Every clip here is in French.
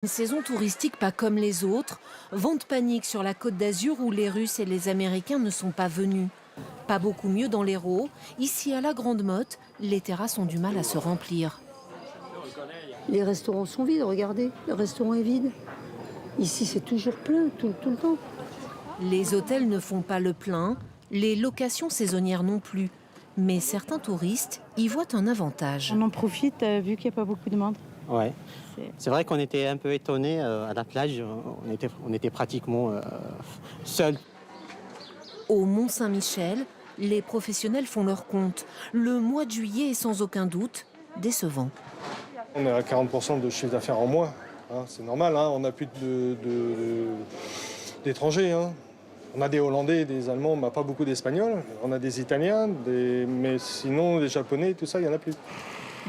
Une saison touristique pas comme les autres, vent de panique sur la Côte d'Azur où les Russes et les Américains ne sont pas venus. Pas beaucoup mieux dans l'Hérault. Ici à la Grande Motte, les terrasses ont du mal à se remplir. Les restaurants sont vides, regardez, le restaurant est vide. Ici c'est toujours plein, tout le temps. Les hôtels ne font pas le plein, les locations saisonnières non plus. Mais certains touristes y voient un avantage. On en profite vu qu'il n'y a pas beaucoup de monde. Ouais. C'est vrai qu'on était un peu étonnés à la plage, on était pratiquement seuls. Au Mont-Saint-Michel, les professionnels font leur compte. Le mois de juillet est sans aucun doute décevant. On est à 40% de chiffre d'affaires en moins, hein, c'est normal, hein, on n'a plus d'étrangers. Hein. On a des Hollandais, des Allemands, mais pas beaucoup d'Espagnols. On a des Italiens, mais sinon les Japonais, tout ça, il n'y en a plus.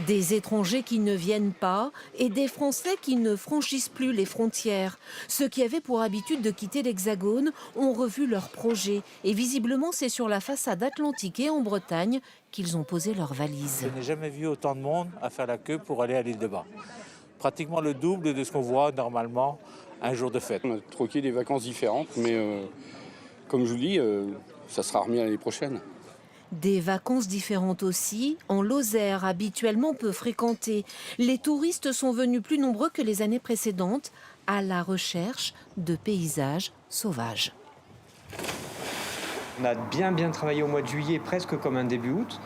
Des étrangers qui ne viennent pas et des Français qui ne franchissent plus les frontières. Ceux qui avaient pour habitude de quitter l'Hexagone ont revu leurs projets. Et visiblement, c'est sur la façade atlantique et en Bretagne qu'ils ont posé leurs valises. Je n'ai jamais vu autant de monde à faire la queue pour aller à l'île de Bas. Pratiquement le double de ce qu'on voit normalement un jour de fête. On a troqué des vacances différentes, mais comme je vous dis, ça sera remis l'année prochaine. Des vacances différentes aussi, en Lozère, habituellement peu fréquentée. Les touristes sont venus plus nombreux que les années précédentes, à la recherche de paysages sauvages. On a bien travaillé au mois de juillet, presque comme un début août.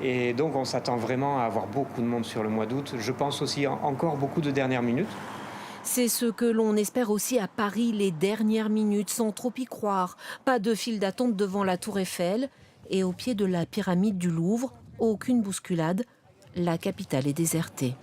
Et donc on s'attend vraiment à avoir beaucoup de monde sur le mois d'août. Je pense aussi encore beaucoup de dernières minutes. C'est ce que l'on espère aussi à Paris, les dernières minutes, sans trop y croire. Pas de file d'attente devant la Tour Eiffel. Et au pied de la pyramide du Louvre, aucune bousculade, la capitale est désertée.